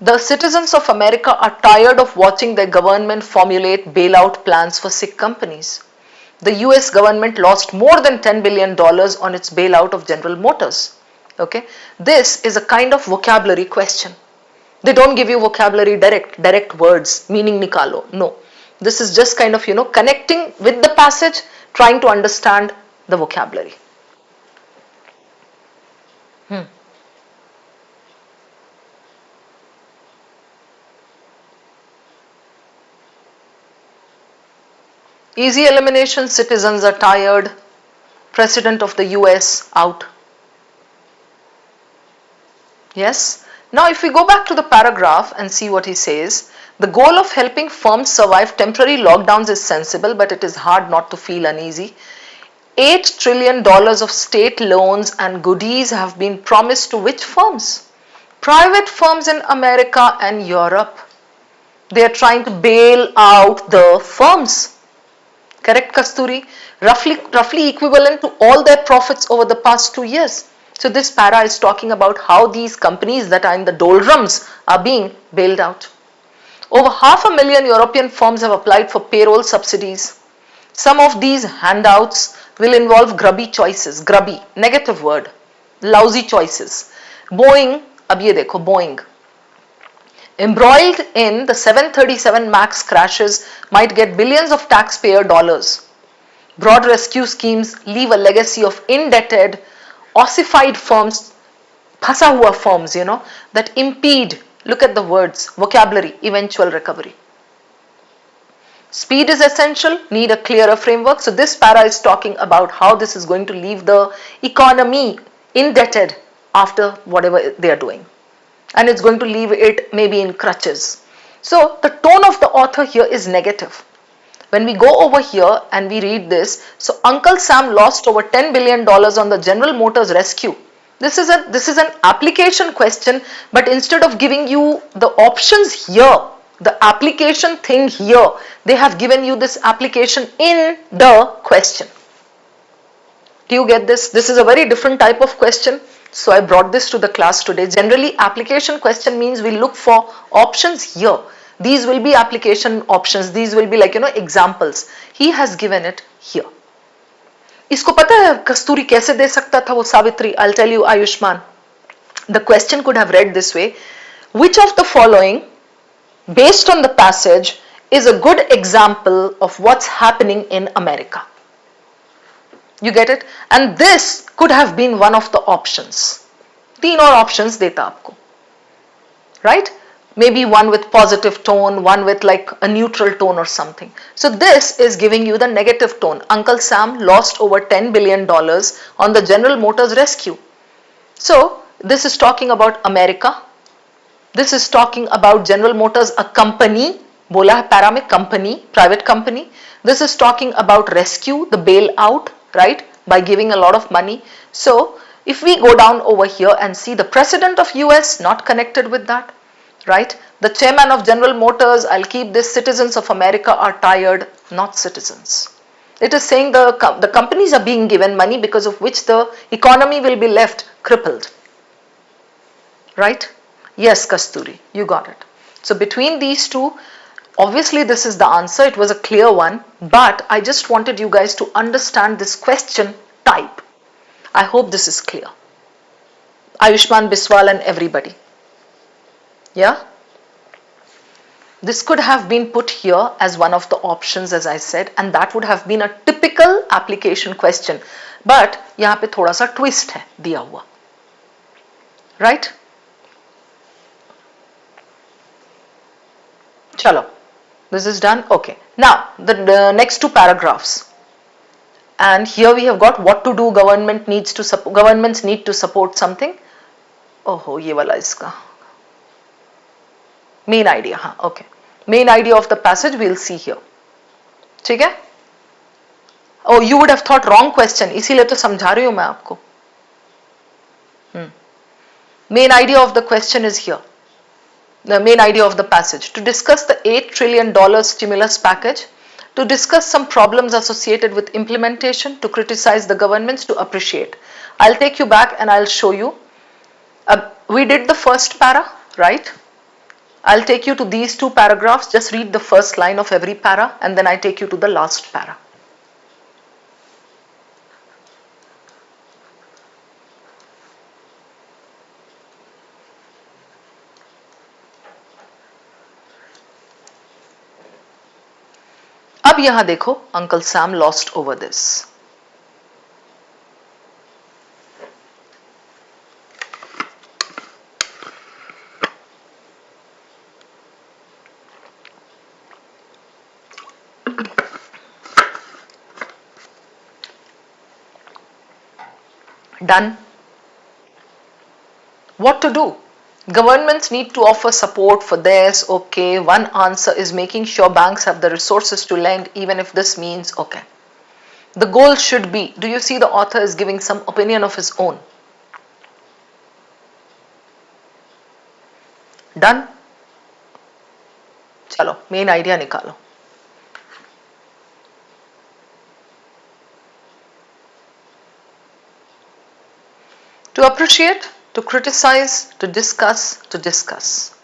The citizens of America are tired of watching their government formulate bailout plans for sick companies. The US government lost more than $10 billion on its bailout of General Motors. Okay, this is a kind of vocabulary question. They don't give you vocabulary direct words, meaning nikalo. No, this is just kind of, connecting with the passage, trying to understand the vocabulary. Easy elimination, citizens are tired, President of the US out. Yes. Now if we go back to the paragraph and see what he says, the goal of helping firms survive temporary lockdowns is sensible, but it is hard not to feel uneasy. $8 trillion of state loans and goodies have been promised to which firms? Private firms in America and Europe. They are trying to bail out the firms. Correct, Kasturi? Roughly equivalent to all their profits over the past 2 years. So this para is talking about how these companies that are in the doldrums are being bailed out. Over 500,000 European firms have applied for payroll subsidies. Some of these handouts will involve grubby choices, grubby, negative word, lousy choices. Boeing, अब ये देखो Boeing, embroiled in the 737 MAX crashes might get billions of taxpayer dollars. Broad rescue schemes leave a legacy of indebted, ossified firms, phasa hua firms, that impede, look at the words, vocabulary, eventual recovery. Speed is essential, need a clearer framework. So this para is talking about how this is going to leave the economy indebted after whatever they are doing. And it's going to leave it maybe in crutches. So the tone of the author here is negative. When we go over here and we read this, so Uncle Sam lost over $10 billion on the General Motors rescue. This is an application question, but instead of giving you the options here, the application thing here, they have given you this application in the question. Do you get this? This is a very different type of question. So I brought this to the class today. Generally, application question means we look for options here. These will be application options. These will be like, examples. He has given it here. इसको पता है कस्तूरी कैसे दे सकता था वो Savitri? I'll tell you, Ayushman. The question could have read this way. Which of the following, based on the passage, is a good example of what's happening in America? You get it? And this could have been one of the options. तीन और options देता आपको. Right? Maybe one with positive tone, one with like a neutral tone or something. So this is giving you the negative tone. Uncle Sam lost over $10 billion on the General Motors rescue. So this is talking about America. This is talking about General Motors, a company. बोला है para में company, private company. This is talking about rescue, the bailout, right? By giving a lot of money. So if we go down over here and see the president of US, not connected with that. Right? The chairman of General Motors, I'll keep this, citizens of America are tired, not citizens. It is saying the companies are being given money because of which the economy will be left crippled. Right? Yes, Kasturi, you got it. So between these two, obviously this is the answer. It was a clear one, but I just wanted you guys to understand this question type. I hope this is clear. Ayushman Biswal and everybody. Yeah, this could have been put here as one of the options, as I said, and that would have been a typical application question. But यहाँ पे थोड़ा सा twist है दिया हुआ, right? चलो, this is done. Okay. Now the next two paragraphs, and here we have got what to do. Governments need to support something. Oh, ये वाला इसका. Main idea, हाँ, okay. Main idea of the passage we'll see here. ठीक है? Oh, you would have thought wrong question. इसीलिए तो समझा रही हूँ मैं आपको. Main idea of the question is here. The main idea of the passage. To discuss the $8 trillion stimulus package, to discuss some problems associated with implementation, to criticize the governments, to appreciate. I'll take you back and I'll show you. We did the first para, right? I'll take you to these two paragraphs. Just read the first line of every para and then I take you to the last para. अब यहां देखो, Uncle Sam lost over this. Done. What to do? Governments need to offer support for this. Okay, one answer is making sure banks have the resources to lend, even if this means, okay. The goal should be, do you see the author is giving some opinion of his own? Done? चलो, main idea निकालो. To appreciate, to criticize, to discuss, to discuss.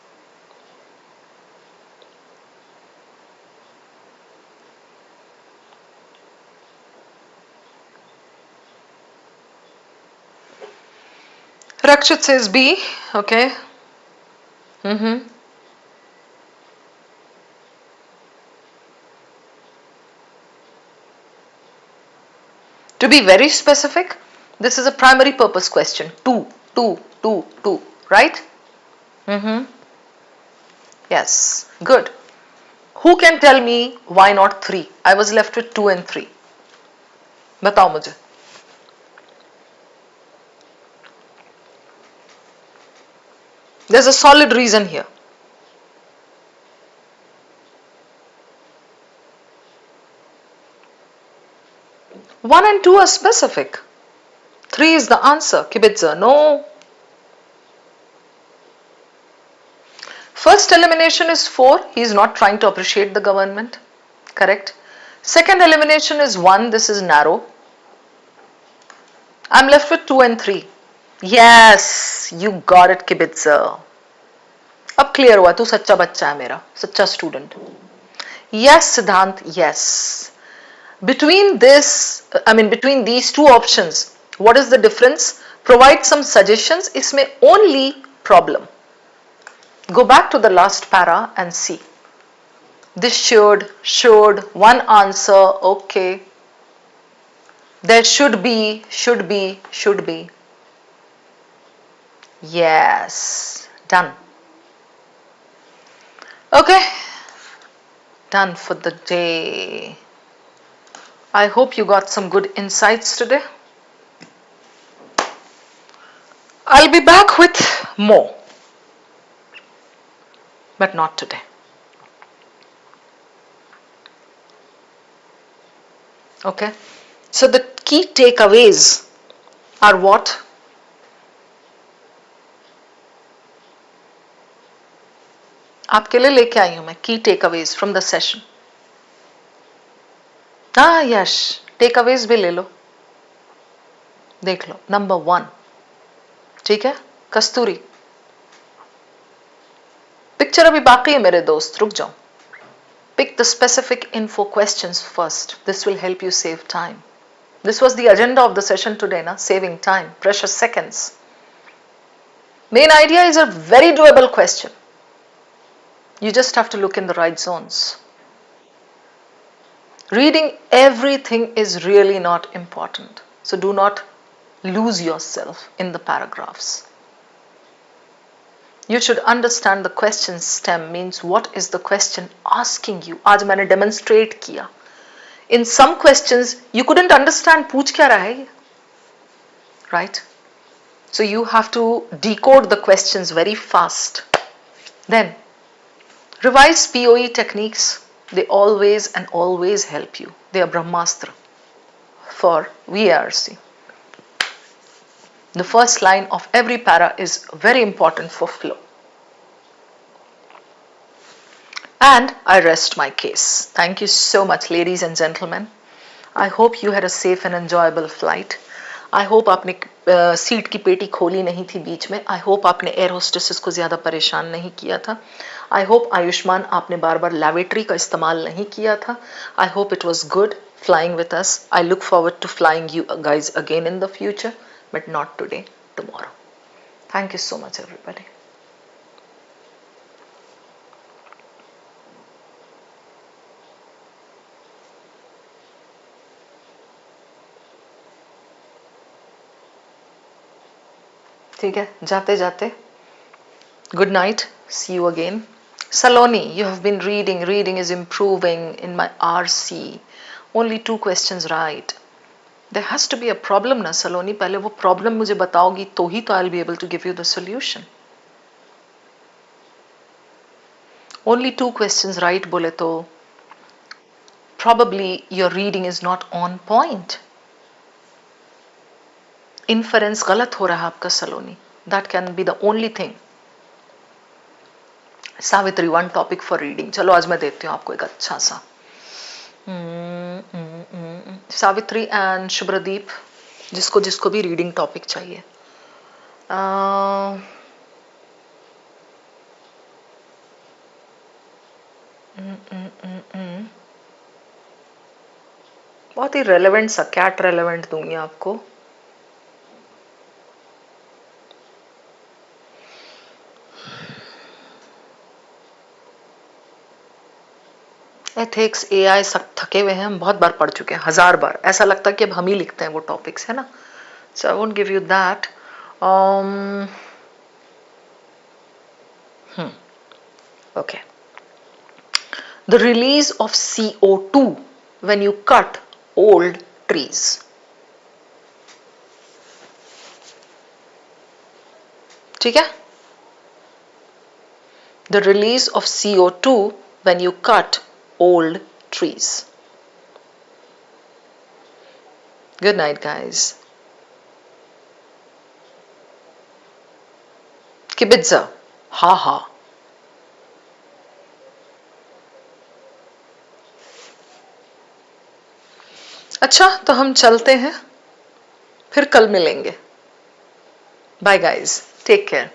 Rakshit says B. Okay. To be very specific, this is a primary purpose question. Two, right? Yes, good. Who can tell me why not 3? I was left with 2 and 3. बताओ मुझे. There's a solid reason here. 1 and 2 are specific. 3 is the answer. Kibitzer, no. First elimination is 4. He is not trying to appreciate the government. Correct. Second elimination is 1. This is narrow. I'm left with 2 and 3. Yes, you got it, Kibitzer. अब clear हुआ, तू सच्चा बच्चा है मेरा, सच्चा student. Yes, Siddhant, yes. Between these two options, what is the difference? Provide some suggestions. इसमें only problem. Go back to the last para and see. This should, one answer, okay. There should be. Yes, done. Okay, done for the day. I hope you got some good insights today. I'll be back with more, but not today. Okay, so the key takeaways are what? आपके लिए लेके आई हूं मैं की takeaways from the session. हाँ यश, takeaways भी ले लो, देख लो. नंबर 1, ठीक है, कस्तूरी. पिक्चर अभी बाकी है मेरे दोस्त, रुक जाओ. Pick the specific info questions first. This will help you save time. This was the agenda of the session today, na? Saving time, precious seconds. Main idea is a very doable question. You just have to look in the right zones. Reading everything is really not important. So do not lose yourself in the paragraphs. You should understand the question stem means what is the question asking you. आज मैंने demonstrate किया. In some questions you couldn't understand पूछ क्या रहा है, right? So you have to decode the questions very fast. Then revise POE techniques. They always help you. They are Brahmastra for VARC. The first line of every para is very important for flow. And I rest my case. Thank you so much, ladies and gentlemen. I hope you had a safe and enjoyable flight. I hope आपने seat की पेटी खोली नहीं थी बीच में. I hope आपने air hostesses को ज़्यादा परेशान नहीं किया था. I hope आयुष्मान आपने बार बार लैवेटरी का इस्तेमाल नहीं किया था. I hope it was good flying with us. I look forward to flying you guys again in the future, but not today, tomorrow. Thank you so much, everybody. ठीक है, जाते जाते good night, see you again. Saloni, you have been reading is improving in my RC. Only 2 questions right. There has to be a problem na Saloni. पहले वो problem मुझे बताओगी तो ही तो I'll be able to give you the solution. Only 2 questions right बोले तो probably your reading is not on point. Inference गलत हो रहा है आपका सलोनी. That can be the only thing. Savitri, 1 topic for reading. चलो आज मैं देती हूँ आपको एक अच्छा सा. सावित्री एंड शुभ्रदीप, जिसको जिसको भी रीडिंग टॉपिक चाहिए. बहुत ही रेलेवेंट सा कैट रेलेवेंट दूंगी आपको. एथिक्स, एआई सब थके हुए हैं, हम बहुत बार पढ़ चुके हैं, 1000 बार, ऐसा लगता है कि अब हम ही लिखते हैं वो टॉपिक्स, है ना. So I won't give you that. Okay. The release of CO2 when you cut old trees. ठीक है? The release of CO2 when you cut old trees. Good night, guys. Kibitza. Ha ha. अच्छा, तो हम चलते हैं, फिर कल मिलेंगे. Bye guys, take care.